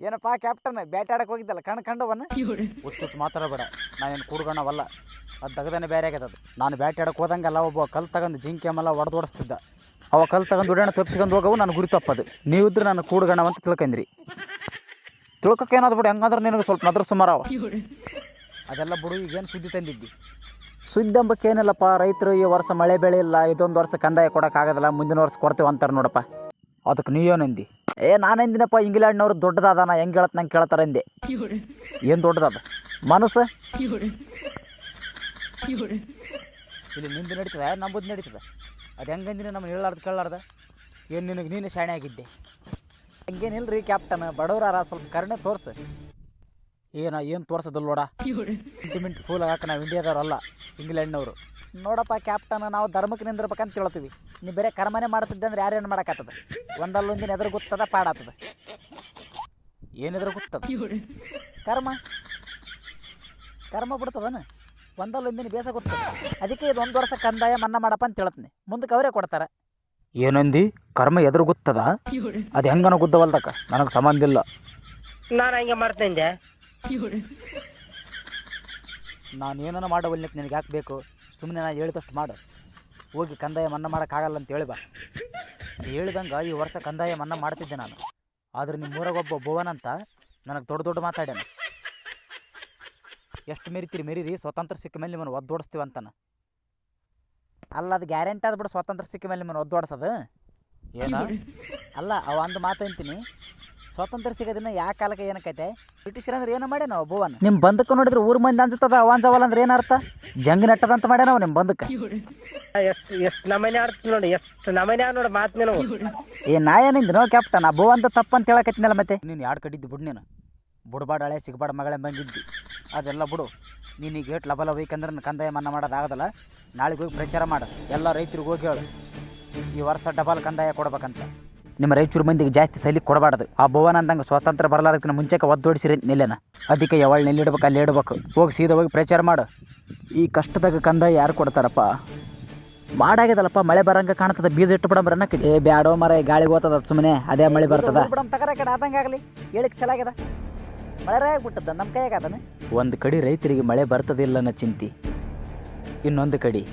ಏನಪ್ಪಾ captain bat ಆಡಕ್ಕೆ ಹೋಗಿದ್ದಲ್ಲ ಕಂಡವನ್ನ ಹುಚ್ಚುಚ್ಚು ಮಾತಾಡಬೇಡ ನಾನೇನು ಕೂಡ್ಗಣ್ಣವಲ್ಲ ಅದು ತೆಗದೇನೆ ಬೇರೆ ಆಗ್ಯದ ಅದು. ನಾನು ಬ್ಯಾಟ್ ಆಡಕ್ಕೆ ಹೋದಂಗೆಲ್ಲ ಒಬ್ಬ ಕಲ್ ತಗೊಂಡು ಜಿಂಕೆ ಆಮೇಲೆ ಹೊಡೆದೋಡಿಸ್ತಿದ್ದ. ಅವ ಕಲ್ ತಗೊಂಡು ಹೊಡೆಯೋಣ ತಪ್ಪಿಸ್ಕೊಂಡು ಹೋಗವು ನಾನು ಗುರಿ ತಪ್ಪದು. ನೀವಿದ್ರೆ ನಾನು ಕೂಡ್ಗಣ್ಣವಂತ ತಿಳ್ಕೊಂಡ್ರಿ. ತಿಳ್ಕೊಕ್ಕೆ ಏನಾದ್ರು ಬಿಡು, ಹೆಂಗಂದ್ರೆ ನಿನಗೆ ಸ್ವಲ್ಪ ನದ್ರ ಸುಮಾರವ ಅದೆಲ್ಲ ಬಿಡು. ಈಗೇನು ಸುದ್ದಿ ತಂದಿದ್ದಿ? ಸುದ್ದಿ ಅಂಬಕ್ಕೆ ಏನಿಲ್ಲಪ್ಪ, ರೈತರು ಈ ವರ್ಷ ಮಳೆ ಬೆಳೆ ಇಲ್ಲ, ಇದೊಂದು ವರ್ಷ ಕಂದಾಯ ಕೊಡೋಕ್ಕಾಗೋದಿಲ್ಲ, ಮುಂದಿನ ವರ್ಷ ಕೊಡ್ತೇವೆ ಅಂತಾರೆ ನೋಡಪ್ಪ. ಅದಕ್ಕೆ ನೀವೇನಂದಿ? ನಾನೆಂದಿನಪ್ಪ ಇಂಗ್ಲೆಂಡ್ನವ್ರು ದೊಡ್ಡದಾದಾನ ಹೆಂಗೆ ಹೇಳತ್ ನಂಗೆ ಕೇಳ್ತಾರೆ ಅಂದೆ. ಏನು ದೊಡ್ಡದಾದ ಮನಸ್ಸು? ಇಲ್ಲಿ ನಿಂದು ನಡೀತದೆ ನಂಬುದು ನಡೀತದೆ. ಅದು ಹೆಂಗಂದಿನ ನಮ್ಮನ್ನು ಹೇಳಾರ್ದು ಕೇಳಾರ್ದ ಏನು ನಿನಗೆ ನೀನು ಶಾಣೆ ಆಗಿದ್ದೆ. ಹಂಗೇನಿಲ್ರಿ ಕ್ಯಾಪ್ಟನ್, ಬಡವರಾರ ಸ್ವಲ್ಪ ಕರುಣೆ ತೋರ್ಸು. ಏನು ತೋರ್ಸೋದಿಲ್ಲ ನೋಡ. ಸೆಂಟಿಮೆಂಟ್ ಫೂಲ್ ಹಾಕ ನಾವು ಇಂಡಿಯಾದವ್ರಲ್ಲ ಇಂಗ್ಲೆಂಡ್ನವರು. ನೋಡಪ್ಪ ಕ್ಯಾಪ್ಟನ್, ನಾವು ಧರ್ಮಕ್ಕೆ ನಿಂದಿರ್ಬೇಕಂತ ಹೇಳ್ತೀವಿ. ನೀವು ಬೇರೆ ಕರ್ಮನೆ ಮಾಡ್ತಿದ್ದೆ ಅಂದ್ರೆ ಯಾರೇನು ಮಾಡೋಕ್ಕಾಗ್ತದೆ? ಒಂದಲ್ಲೊಂದಿನ ಎದುರು ಗೊತ್ತದ ಪಾಡಾಗ್ತದೆ. ಏನೆದ್ರು ಗೊತ್ತದ? ಕರ್ಮ ಬಿಡ್ತದನ ಒಂದಲ್ಲೊಂದಿನ ಬೇಸ ಗೊತ್ತದ. ಅದಕ್ಕೆ ಇದು 1 ವರ್ಷ ಕಂದಾಯ ಮನ್ನಾ ಮಾಡಪ್ಪ ಅಂತ ಹೇಳ್ತೀನಿ. ಮುಂದಕ್ಕೆ ಅವರೇ ಕೊಡ್ತಾರೆ. ಏನಂದಿ? ಕರ್ಮ ಎದುರು ಗೊತ್ತದ? ಅದು ಹೆಂಗನ ಗುದ್ದವಲ್ದಕ್ಕ ನನಗೆ ಸಂಬಂಧ ಇಲ್ಲ. ನಾನು ಹಂಗೆ ಮಾಡ್ತೇನೆ. ನಾನು ಏನೋ ಮಾಡವಲ್ನಕ್ಕೆ ನಿನಗೆ ಯಾಕೆ ಬೇಕು? ಸುಮ್ಮನೆ ನಾನು ಹೇಳಿದಷ್ಟು ಮಾಡು. ಹೋಗಿ ಕಂದಾಯ ಮನ್ನಾ ಮಾಡೋಕ್ಕಾಗಲ್ಲ ಅಂತ ಹೇಳಿ ಬಾ. ಹೇಳಿದಂಗೆ ಈ ವರ್ಷ ಕಂದಾಯ ಮನ್ನಾ ಮಾಡ್ತಿದ್ದೆ ನಾನು. ಆದ್ರೆ ನಿಮ್ಮೂರಾಗ ಒಬ್ಬ ಭುವನ್ ಅಂತ ನನಗೆ ದೊಡ್ಡ ಮಾತಾಡ್ಯಾನ. ಎಷ್ಟು ಮೆರಿರಿ, ಸ್ವಾತಂತ್ರ್ಯ ಸಿಕ್ಕ ಮೇಲೆ ನಿಮ್ಮನ್ನು ಒದ್ದೋಡಿಸ್ತೀವಿ ಅಂತಾನೆ. ಅಲ್ಲ ಅದು ಗ್ಯಾರಂಟಿ ಆದ್ಬಿಡು, ಸ್ವಾತಂತ್ರ್ಯ ಸಿಕ್ಕ ಮೇಲೆ ನಿಮ್ಮನ್ನು ಒದ್ದೋಡಿಸೋದು ಏನು? ಅಲ್ಲ ಅವ ಅಂದು ಮಾತು ಅಂತೀನಿ, ಸ್ವಾತಂತ್ರ್ಯ ಸಿಗೋದಿನ ಯಾವ ಕಾಲಕ್ಕೆ ಏನಕ್ಕೈತೆ? ಬ್ರಿಟಿಷರ್ ಅಂದ್ರೆ ಏನೋ ಮಾಡ್ಯಾನ ನಾವು ಭುವನ್. ನಿಮ್ಮ ಬಂದಕ್ಕೆ ನೋಡಿದ್ರೆ ಊರ್ ಮಂದಿ ಅನ್ಸುತ್ತದ ಅವಾಂಜವಲ್ಲ ಅಂದ್ರೆ ಏನರ್ಥ? ಜಂಗ್ ನೆಟ್ಟದಂತ ಮಾಡ್ಯಾನ ನಾವು ನಿಮ್ಮ ಬಂದಕ್ಕೆ. ಎಷ್ಟು ನಮನೆ ಆಡ್ತು ನೋಡಿ, ಎಷ್ಟು ನಮನೆ ನೋಡಿ ಮಾತು ನೀನು. ನಾ ಏನಿಂದ ನೋ ಕ್ಯಾಪ್ಟನ್, ಆ ಭುವಂತ ತಪ್ಪಂತ ಹೇಳಕತ್ತಿನಲ್ಲ. ಮತ್ತೆ ನೀನು ಯಾರು ಕಡಿದ್ದು ಬಿಡು, ನೀನು ಬುಡ್ಬಾಡ ಹಳೆ ಸಿಗಬಾಡ ಮಗಳೇ ಬಂದಿದ್ದಿ. ಅದೆಲ್ಲ ಬಿಡು. ನೀನು ಈಗ ಏಟ್ ಲಬಲ ಹೋಯ್ಕಂದ್ರೆ ಕಂದಾಯ ಮನ್ನಾ ಮಾಡೋದಾಗೋದಲ್ಲ. ನಾಳೆಗೆ ಹೋಗಿ ಪ್ರಚಾರ ಮಾಡು, ಎಲ್ಲ ರೈತರಿಗೆ ಹೋಗಿ ಹೇಳು ಈ ವರ್ಷ ಡಬಲ್ ಕಂದಾಯ ಕೊಡ್ಬೇಕಂತ. ನಿಮ್ಮ ರಾಯಚೂರು ಮಂದಿಗೆ ಜಾಸ್ತಿ ಸಲಿ ಕೊಡಬಾರ್ದು. ಆ ಭುವನ ಅಂದಂಗೆ ಸ್ವಾತಂತ್ರ್ಯ ಬರಲಾರದಕ್ಕಿಂತ ಮುಂಚೆಗೆ ಒದ್ದೋಡಿಸಿರಿ ನೆಲೆನ. ಅದಕ್ಕೆ ಯಾವಳು ನೆಲ್ಲಿಡ್ಬೇಕು ಅಲ್ಲಿ ಇಡ್ಬೇಕು. ಹೋಗಿ ಸೀದಾ ಹೋಗಿ ಪ್ರಚಾರ ಮಾಡು. ಈ ಕಷ್ಟದಾಗ ಕಂದಾಯ ಯಾರು ಕೊಡ್ತಾರಪ್ಪ? ಮಾಡಾಗ್ಯದಲ್ಲಪ್ಪ, ಮಳೆ ಬರಂಗೆ ಕಾಣ್ತದೆ. ಬೀಜ ಇಟ್ಟು ಬಿಡಂಬ್ರ ಅನ್ನಕ್ಕೆ ಬ್ಯಾಡೋ ಮರ ಗಾಳಿಗೆ ಹೋಗ್ತದ ಸುಮ್ಮನೆ, ಅದೇ ಮಳೆ ಬರ್ತದ. ತಗರ ಕಡೆ ಆದಂಗೆ ಆಗಲಿ ಹೇಳಿಕ್ ಚಲಾಗ್ಯದ. ಮಳೆ ಆಗ್ಬಿಟ್ಟದ ನಮ್ಮ ಕೈಯಾಗ ಅದನ್ನು. ಒಂದು ಕಡೆ ರೈತರಿಗೆ ಮಳೆ ಬರ್ತದಿಲ್ಲ ಅನ್ನೋ ಚಿಂತೆ, ಇನ್ನೊಂದು ಕಡೆ